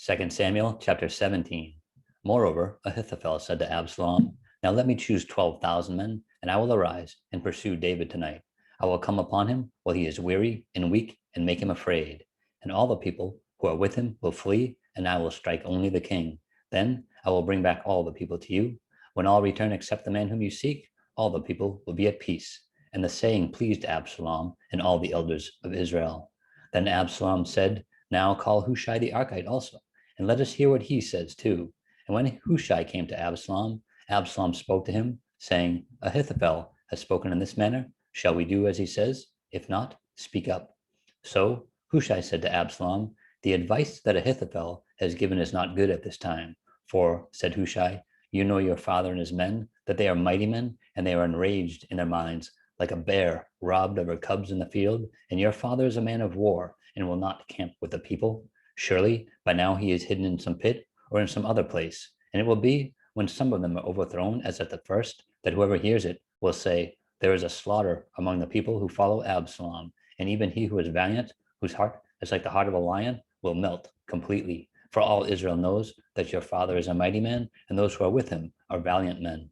2 Samuel chapter 17. Moreover, Ahithophel said to Absalom, Now let me choose 12,000 men, and I will arise and pursue David tonight. I will come upon him while he is weary and weak and make him afraid. And all the people who are with him will flee, and I will strike only the king. Then I will bring back all the people to you. When all return except the man whom you seek, all the people will be at peace. And the saying pleased Absalom and all the elders of Israel. Then Absalom said, Now call Hushai the Archite also, and let us hear what he says too. And when Hushai came to Absalom, Absalom spoke to him, saying, Ahithophel has spoken in this manner. Shall we do as he says? If not, speak up. So Hushai said to Absalom, The advice that Ahithophel has given is not good at this time. For, said Hushai, you know your father and his men, that they are mighty men, and they are enraged in their minds, like a bear robbed of her cubs in the field. And your father is a man of war, and will not camp with the people. Surely by now he is hidden in some pit or in some other place. And it will be when some of them are overthrown, as at the first, that whoever hears it will say, There is a slaughter among the people who follow Absalom. And even he who is valiant, whose heart is like the heart of a lion, will melt completely. For all Israel knows that your father is a mighty man, and those who are with him are valiant men.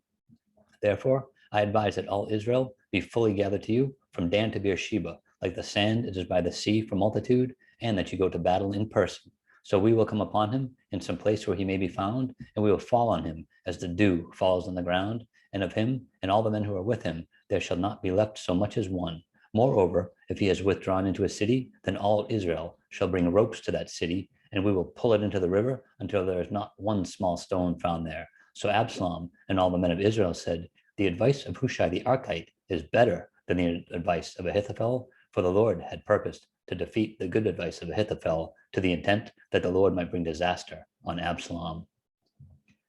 Therefore, I advise that all Israel be fully gathered to you from Dan to Beersheba, like the sand it is by the sea for multitude, and that you go to battle in person. So we will come upon him in some place where he may be found, and we will fall on him as the dew falls on the ground. And of him and all the men who are with him, there shall not be left so much as one. Moreover, if he has withdrawn into a city, then all Israel shall bring ropes to that city, and we will pull it into the river until there is not one small stone found there. So Absalom and all the men of Israel said, The advice of Hushai the Archite is better than the advice of Ahithophel, for the Lord had purposed to defeat the good advice of Ahithophel to the intent that the Lord might bring disaster on Absalom.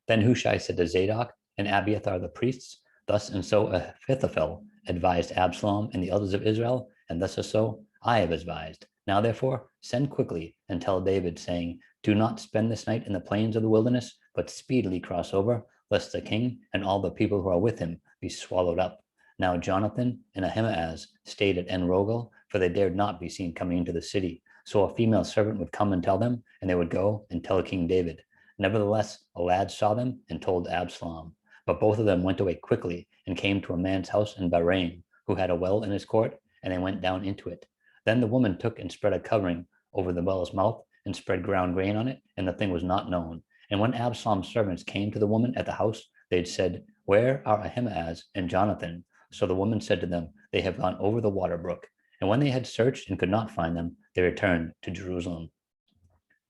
Then Hushai said to Zadok and Abiathar the priests, Thus and so Ahithophel advised Absalom and the elders of Israel, and thus and so I have advised. Now therefore send quickly and tell David, saying, Do not spend this night in the plains of the wilderness, but speedily cross over, lest the king and all the people who are with him be swallowed up. Now Jonathan and Ahimaaz stayed at En-Rogel, for they dared not be seen coming into the city. So a female servant would come and tell them, and they would go and tell King David. Nevertheless, a lad saw them and told Absalom. But both of them went away quickly and came to a man's house in Bahrain, who had a well in his court, and they went down into it. Then the woman took and spread a covering over the well's mouth and spread ground grain on it, and the thing was not known. And when Absalom's servants came to the woman at the house, they had said, Where are Ahimaaz and Jonathan? So the woman said to them, They have gone over the water brook. And when they had searched and could not find them, they returned to Jerusalem.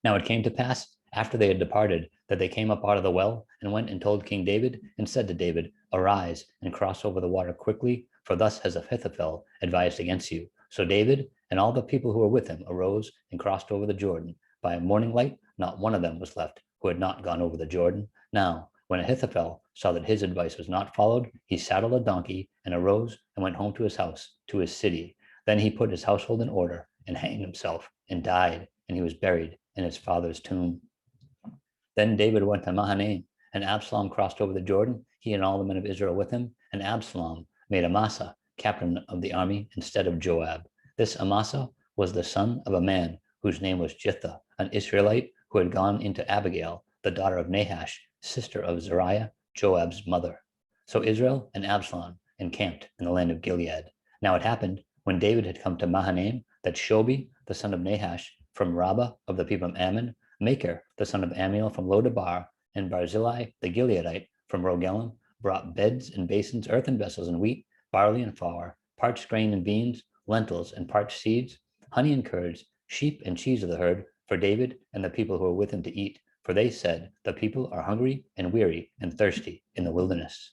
Now it came to pass, after they had departed, that they came up out of the well and went and told King David and said to David, Arise and cross over the water quickly, for thus has Ahithophel advised against you. So David and all the people who were with him arose and crossed over the Jordan. By morning light, not one of them was left who had not gone over the Jordan. Now, when Ahithophel saw that his advice was not followed, he saddled a donkey and arose and went home to his house, to his city. Then he put his household in order and hanged himself and died, and he was buried in his father's tomb. Then David went to Mahanaim, and Absalom crossed over the Jordan, he and all the men of Israel with him, and Absalom made Amasa captain of the army instead of Joab. This Amasa was the son of a man whose name was Jitha, an Israelite who had gone into Abigail, the daughter of Nahash, sister of Zeruiah, Joab's mother. So Israel and Absalom encamped in the land of Gilead. Now it happened, when David had come to Mahanaim, that Shobi, the son of Nahash, from Rabbah of the people of Ammon, Maker, the son of Amiel from Lodabar, and Barzillai, the Gileadite, from Rogelim, brought beds and basins, earthen vessels, and wheat, barley and flour, parched grain and beans, lentils and parched seeds, honey and curds, sheep and cheese of the herd, for David and the people who were with him to eat. For they said, The people are hungry and weary and thirsty in the wilderness.